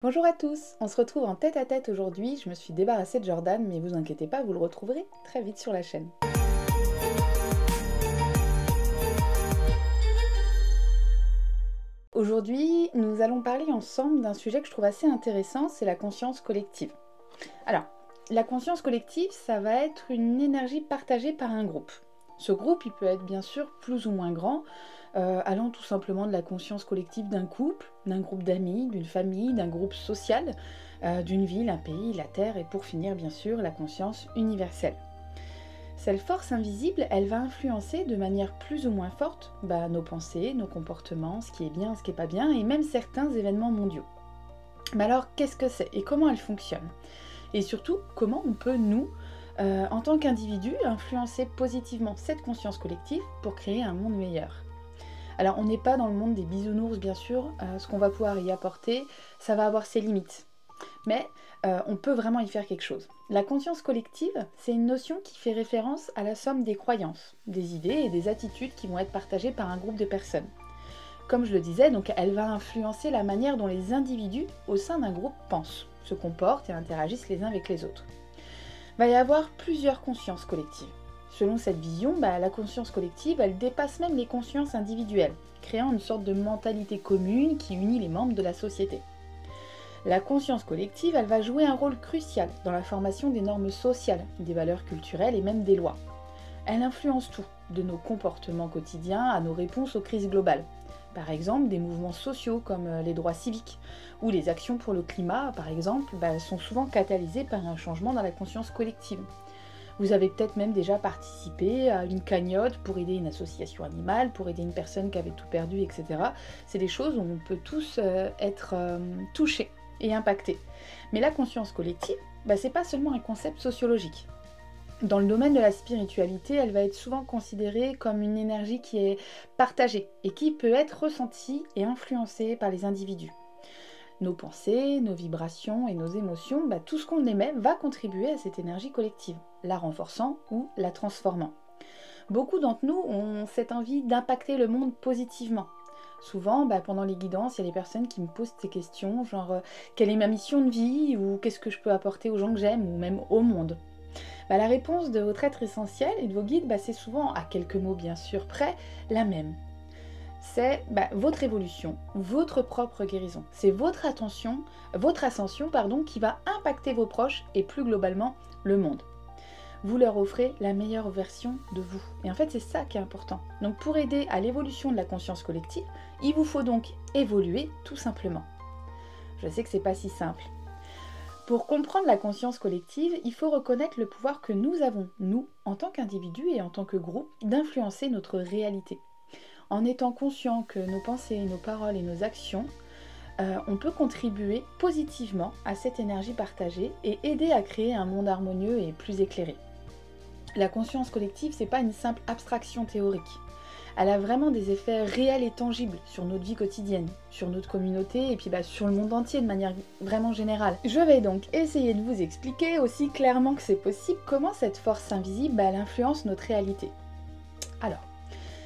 Bonjour à tous, on se retrouve en tête-à-tête aujourd'hui. Je me suis débarrassée de Jordan, mais vous inquiétez pas, vous le retrouverez très vite sur la chaîne. Aujourd'hui, nous allons parler ensemble d'un sujet que je trouve assez intéressant, c'est la conscience collective. Alors, la conscience collective, ça va être une énergie partagée par un groupe. Ce groupe, il peut être bien sûr plus ou moins grand, allant tout simplement de la conscience collective d'un couple, d'un groupe d'amis, d'une famille, d'un groupe social, d'une ville, un pays, la Terre, et pour finir bien sûr la conscience universelle. Cette force invisible, elle va influencer de manière plus ou moins forte nos pensées, nos comportements, ce qui est bien, ce qui n'est pas bien, et même certains événements mondiaux. Mais alors, qu'est-ce que c'est et comment elle fonctionne? Et surtout, comment on peut, nous, en tant qu'individus, influencer positivement cette conscience collective pour créer un monde meilleur? Alors, on n'est pas dans le monde des bisounours, bien sûr, ce qu'on va pouvoir y apporter, ça va avoir ses limites. Mais on peut vraiment y faire quelque chose. La conscience collective, c'est une notion qui fait référence à la somme des croyances, des idées et des attitudes qui vont être partagées par un groupe de personnes. Comme je le disais, donc elle va influencer la manière dont les individus au sein d'un groupe pensent, se comportent et interagissent les uns avec les autres. Il va y avoir plusieurs consciences collectives. Selon cette vision, la conscience collective, elle dépasse même les consciences individuelles, créant une sorte de mentalité commune qui unit les membres de la société. La conscience collective, elle va jouer un rôle crucial dans la formation des normes sociales, des valeurs culturelles et même des lois. Elle influence tout, de nos comportements quotidiens à nos réponses aux crises globales. Par exemple, des mouvements sociaux comme les droits civiques ou les actions pour le climat, par exemple, sont souvent catalysés par un changement dans la conscience collective. Vous avez peut-être même déjà participé à une cagnotte pour aider une association animale, pour aider une personne qui avait tout perdu, etc. C'est des choses où on peut tous être touchés et impactés. Mais la conscience collective, c'est pas seulement un concept sociologique. Dans le domaine de la spiritualité, elle va être souvent considérée comme une énergie qui est partagée et qui peut être ressentie et influencée par les individus. Nos pensées, nos vibrations et nos émotions, tout ce qu'on émet va contribuer à cette énergie collective, la renforçant ou la transformant. Beaucoup d'entre nous ont cette envie d'impacter le monde positivement. Souvent, pendant les guidances, il y a des personnes qui me posent ces questions, genre quelle est ma mission de vie ou qu'est-ce que je peux apporter aux gens que j'aime ou même au monde. La réponse de votre être essentiel et de vos guides, c'est souvent, à quelques mots bien sûr près, la même. C'est votre évolution, votre propre guérison. C'est votre ascension, qui va impacter vos proches et plus globalement le monde. Vous leur offrez la meilleure version de vous. Et en fait, c'est ça qui est important. Donc pour aider à l'évolution de la conscience collective, il vous faut donc évoluer tout simplement. Je sais que c'est pas si simple. Pour comprendre la conscience collective, il faut reconnaître le pouvoir que nous avons, nous, en tant qu'individus et en tant que groupe, d'influencer notre réalité. En étant conscient que nos pensées, nos paroles et nos actions, on peut contribuer positivement à cette énergie partagée et aider à créer un monde harmonieux et plus éclairé. La conscience collective, c'est pas une simple abstraction théorique. Elle a vraiment des effets réels et tangibles sur notre vie quotidienne, sur notre communauté et puis sur le monde entier de manière vraiment générale. Je vais donc essayer de vous expliquer aussi clairement que c'est possible comment cette force invisible elle influence notre réalité. Alors,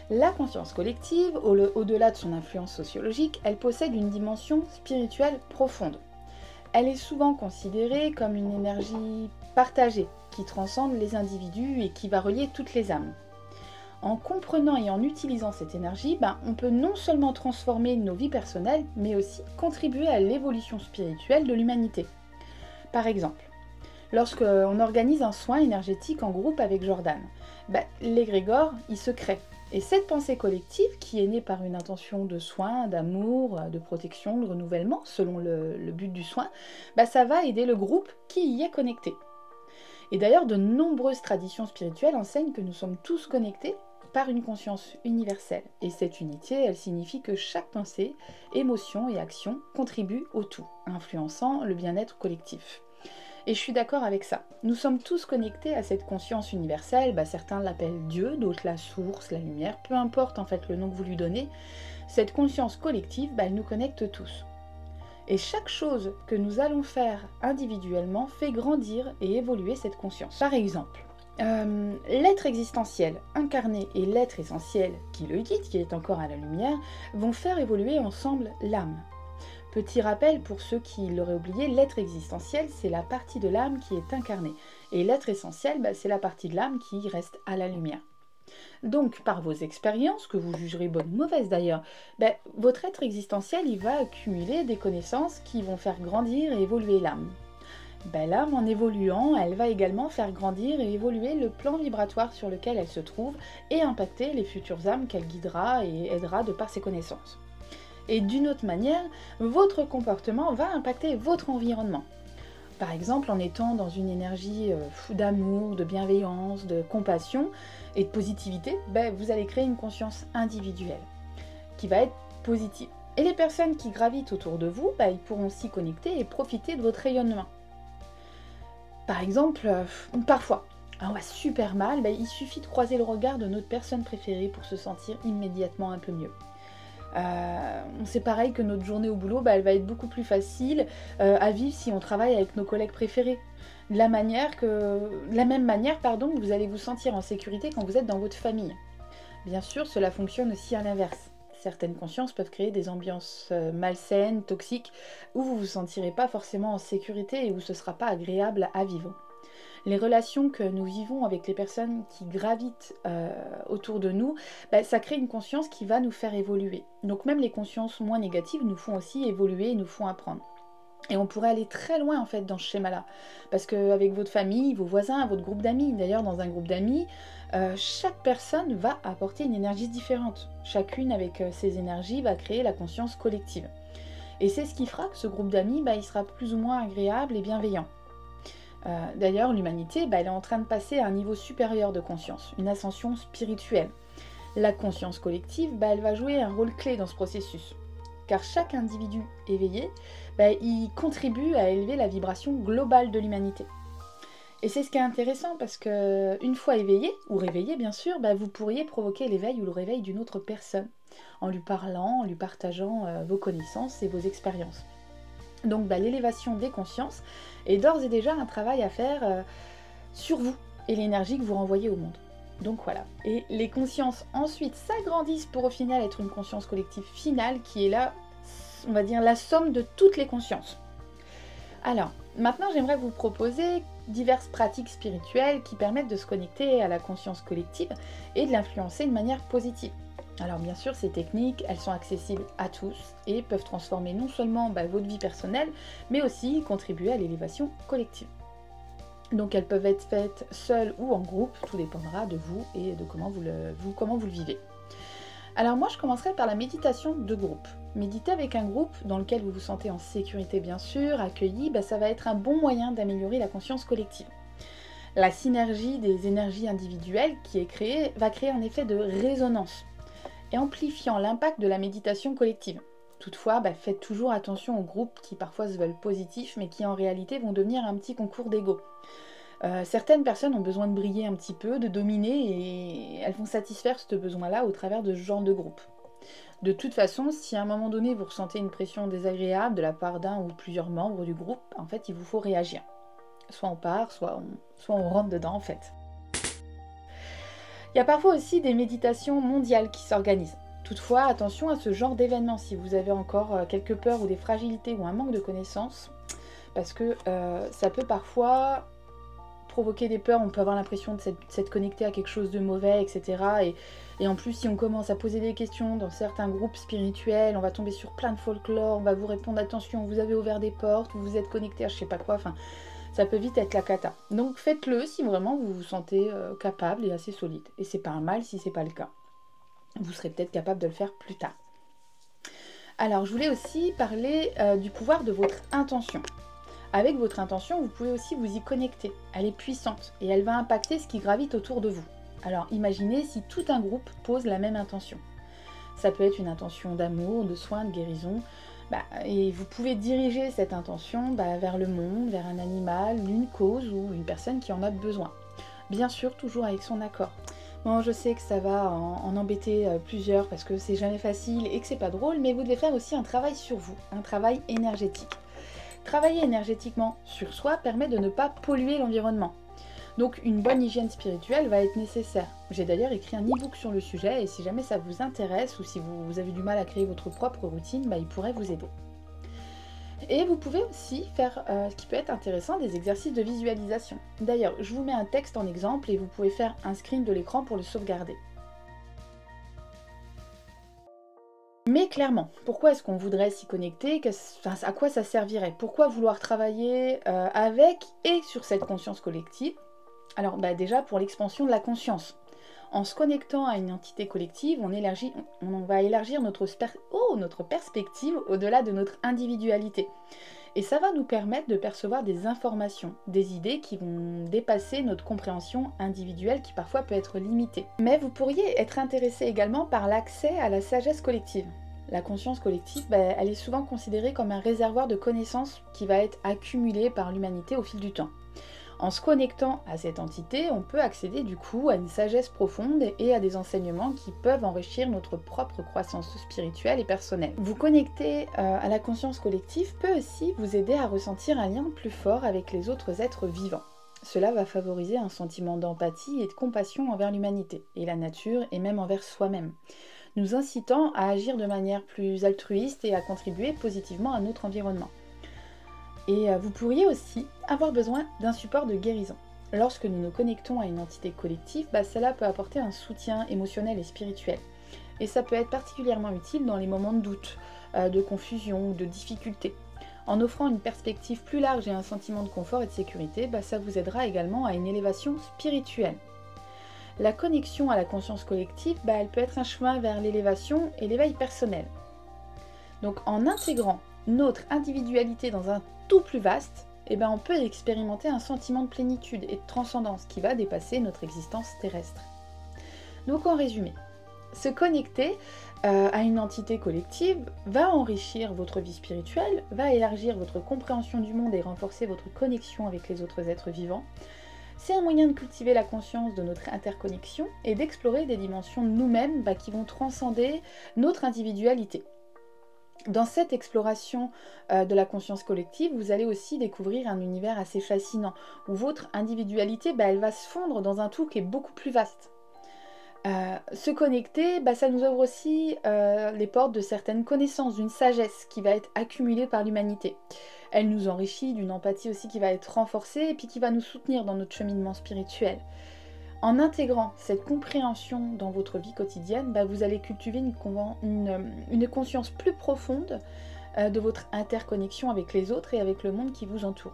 la conscience collective, au-delà de son influence sociologique, elle possède une dimension spirituelle profonde. Elle est souvent considérée comme une énergie partagée qui transcende les individus et qui va relier toutes les âmes. En comprenant et en utilisant cette énergie, on peut non seulement transformer nos vies personnelles, mais aussi contribuer à l'évolution spirituelle de l'humanité. Par exemple, lorsqu'on organise un soin énergétique en groupe avec Jordan, l'égrégore, il se crée. Et cette pensée collective, qui est née par une intention de soin, d'amour, de protection, de renouvellement, selon le but du soin, ça va aider le groupe qui y est connecté. Et d'ailleurs, de nombreuses traditions spirituelles enseignent que nous sommes tous connectés par une conscience universelle. Et cette unité, elle signifie que chaque pensée, émotion et action contribuent au tout, influençant le bien-être collectif. Et je suis d'accord avec ça. Nous sommes tous connectés à cette conscience universelle, certains l'appellent Dieu, d'autres la source, la lumière, peu importe en fait le nom que vous lui donnez. Cette conscience collective, elle nous connecte tous. Et chaque chose que nous allons faire individuellement fait grandir et évoluer cette conscience. Par exemple, l'être existentiel incarné et l'être essentiel qui le guide, qui est encore à la lumière, vont faire évoluer ensemble l'âme. Petit rappel pour ceux qui l'auraient oublié, l'être existentiel, c'est la partie de l'âme qui est incarnée. Et l'être essentiel, c'est la partie de l'âme qui reste à la lumière. Donc, par vos expériences, que vous jugerez bonnes ou mauvaises d'ailleurs, votre être existentiel, il va accumuler des connaissances qui vont faire grandir et évoluer l'âme. L'âme, en évoluant, elle va également faire grandir et évoluer le plan vibratoire sur lequel elle se trouve et impacter les futures âmes qu'elle guidera et aidera de par ses connaissances. Et d'une autre manière, votre comportement va impacter votre environnement. Par exemple, en étant dans une énergie d'amour, de bienveillance, de compassion et de positivité, vous allez créer une conscience individuelle qui va être positive. Et les personnes qui gravitent autour de vous, ils pourront s'y connecter et profiter de votre rayonnement. Par exemple, parfois, on va super mal, il suffit de croiser le regard de notre personne préférée pour se sentir immédiatement un peu mieux. C'est pareil que notre journée au boulot, elle va être beaucoup plus facile à vivre si on travaille avec nos collègues préférés. De la même manière, vous allez vous sentir en sécurité quand vous êtes dans votre famille. Bien sûr, cela fonctionne aussi à l'inverse. Certaines consciences peuvent créer des ambiances malsaines, toxiques, où vous ne vous sentirez pas forcément en sécurité et où ce ne sera pas agréable à vivre. Les relations que nous vivons avec les personnes qui gravitent autour de nous, ça crée une conscience qui va nous faire évoluer. Donc même les consciences moins négatives nous font aussi évoluer et nous font apprendre. Et on pourrait aller très loin en fait dans ce schéma-là. Parce qu'avec votre famille, vos voisins, votre groupe d'amis, d'ailleurs dans un groupe d'amis, chaque personne va apporter une énergie différente. Chacune avec ses énergies va créer la conscience collective. Et c'est ce qui fera que ce groupe d'amis, il sera plus ou moins agréable et bienveillant. D'ailleurs, l'humanité, elle est en train de passer à un niveau supérieur de conscience, une ascension spirituelle. La conscience collective, elle va jouer un rôle clé dans ce processus. Car chaque individu éveillé, il contribue à élever la vibration globale de l'humanité. Et c'est ce qui est intéressant parce que une fois éveillé, ou réveillé bien sûr, vous pourriez provoquer l'éveil ou le réveil d'une autre personne, en lui parlant, en lui partageant vos connaissances et vos expériences. Donc l'élévation des consciences est d'ores et déjà un travail à faire sur vous et l'énergie que vous renvoyez au monde. Donc voilà. Et les consciences ensuite s'agrandissent pour au final être une conscience collective finale qui est là, on va dire, la somme de toutes les consciences. Alors, maintenant j'aimerais vous proposer diverses pratiques spirituelles qui permettent de se connecter à la conscience collective et de l'influencer de manière positive. Alors bien sûr, ces techniques, elles sont accessibles à tous et peuvent transformer non seulement votre vie personnelle, mais aussi contribuer à l'élévation collective. Donc elles peuvent être faites seules ou en groupe, tout dépendra de vous et de comment vous le vivez. Alors moi, je commencerai par la méditation de groupe. Méditer avec un groupe dans lequel vous vous sentez en sécurité bien sûr, accueilli, ça va être un bon moyen d'améliorer la conscience collective. La synergie des énergies individuelles qui est créée va créer un effet de résonance et amplifiant l'impact de la méditation collective. Toutefois, faites toujours attention aux groupes qui parfois se veulent positifs, mais qui en réalité vont devenir un petit concours d'ego. Certaines personnes ont besoin de briller un petit peu, de dominer, et elles vont satisfaire ce besoin-là au travers de ce genre de groupe. De toute façon, si à un moment donné vous ressentez une pression désagréable de la part d'un ou plusieurs membres du groupe, en fait, il vous faut réagir. Soit on part, soit on rentre dedans, en fait. Il y a parfois aussi des méditations mondiales qui s'organisent. Toutefois, attention à ce genre d'événement si vous avez encore quelques peurs ou des fragilités ou un manque de connaissances, parce que ça peut parfois provoquer des peurs, on peut avoir l'impression de s'être connecté à quelque chose de mauvais, etc. Et en plus, si on commence à poser des questions dans certains groupes spirituels, on va tomber sur plein de folklore, on va vous répondre attention, vous avez ouvert des portes, vous vous êtes connecté à je sais pas quoi, enfin, ça peut vite être la cata. Donc faites-le si vraiment vous vous sentez capable et assez solide. Et c'est pas un mal si c'est pas le cas. Vous serez peut-être capable de le faire plus tard. Alors, je voulais aussi parler du pouvoir de votre intention. Avec votre intention, vous pouvez aussi vous y connecter. Elle est puissante et elle va impacter ce qui gravite autour de vous. Alors, imaginez si tout un groupe pose la même intention. Ça peut être une intention d'amour, de soin, de guérison. Et vous pouvez diriger cette intention vers le monde, vers un animal, une cause ou une personne qui en a besoin. Bien sûr, toujours avec son accord. Bon, je sais que ça va en embêter plusieurs parce que c'est jamais facile et que c'est pas drôle, mais vous devez faire aussi un travail sur vous, un travail énergétique. Travailler énergétiquement sur soi permet de ne pas polluer l'environnement. Donc une bonne hygiène spirituelle va être nécessaire. J'ai d'ailleurs écrit un e-book sur le sujet et si jamais ça vous intéresse ou si vous avez du mal à créer votre propre routine, il pourrait vous aider. Et vous pouvez aussi faire, ce qui peut être intéressant, des exercices de visualisation. D'ailleurs, je vous mets un texte en exemple et vous pouvez faire un screen de l'écran pour le sauvegarder. Mais clairement, pourquoi est-ce qu'on voudrait s'y connecter? À quoi ça servirait? Pourquoi vouloir travailler avec et sur cette conscience collective? Alors déjà pour l'expansion de la conscience. En se connectant à une entité collective, on va élargir notre perspective au-delà de notre individualité. Et ça va nous permettre de percevoir des informations, des idées qui vont dépasser notre compréhension individuelle qui parfois peut être limitée. Mais vous pourriez être intéressé également par l'accès à la sagesse collective. La conscience collective, elle est souvent considérée comme un réservoir de connaissances qui va être accumulé par l'humanité au fil du temps. En se connectant à cette entité, on peut accéder du coup à une sagesse profonde et à des enseignements qui peuvent enrichir notre propre croissance spirituelle et personnelle. Vous connecter à la conscience collective peut aussi vous aider à ressentir un lien plus fort avec les autres êtres vivants. Cela va favoriser un sentiment d'empathie et de compassion envers l'humanité et la nature et même envers soi-même, nous incitant à agir de manière plus altruiste et à contribuer positivement à notre environnement. Et vous pourriez aussi avoir besoin d'un support de guérison. Lorsque nous nous connectons à une entité collective, cela peut apporter un soutien émotionnel et spirituel. Et ça peut être particulièrement utile dans les moments de doute, de confusion ou de difficulté. En offrant une perspective plus large et un sentiment de confort et de sécurité, ça vous aidera également à une élévation spirituelle. La connexion à la conscience collective, elle peut être un chemin vers l'élévation et l'éveil personnel. Donc en intégrant notre individualité dans un tout plus vaste, on peut expérimenter un sentiment de plénitude et de transcendance qui va dépasser notre existence terrestre. Donc en résumé, se connecter à une entité collective va enrichir votre vie spirituelle, va élargir votre compréhension du monde et renforcer votre connexion avec les autres êtres vivants. C'est un moyen de cultiver la conscience de notre interconnexion et d'explorer des dimensions de nous-mêmes qui vont transcender notre individualité. Dans cette exploration de la conscience collective, vous allez aussi découvrir un univers assez fascinant, où votre individualité, elle va se fondre dans un tout qui est beaucoup plus vaste. Se connecter, ça nous ouvre aussi les portes de certaines connaissances, d'une sagesse qui va être accumulée par l'humanité. Elle nous enrichit d'une empathie aussi qui va être renforcée et puis qui va nous soutenir dans notre cheminement spirituel. En intégrant cette compréhension dans votre vie quotidienne, vous allez cultiver une conscience plus profonde de votre interconnexion avec les autres et avec le monde qui vous entoure.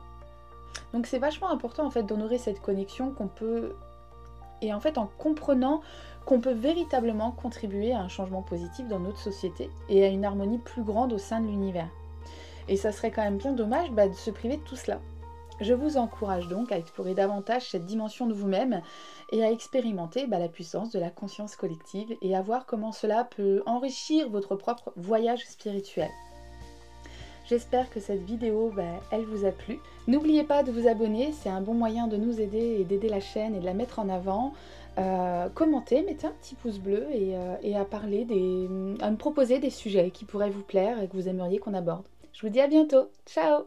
Donc c'est vachement important en fait d'honorer cette connexion et en fait en comprenant qu'on peut véritablement contribuer à un changement positif dans notre société et à une harmonie plus grande au sein de l'univers. Et ça serait quand même bien dommage de se priver de tout cela. Je vous encourage donc à explorer davantage cette dimension de vous-même et à expérimenter la puissance de la conscience collective et à voir comment cela peut enrichir votre propre voyage spirituel. J'espère que cette vidéo, elle vous a plu. N'oubliez pas de vous abonner, c'est un bon moyen de nous aider et d'aider la chaîne et de la mettre en avant. Commentez, mettez un petit pouce bleu et à me proposer des sujets qui pourraient vous plaire et que vous aimeriez qu'on aborde. Je vous dis à bientôt, ciao!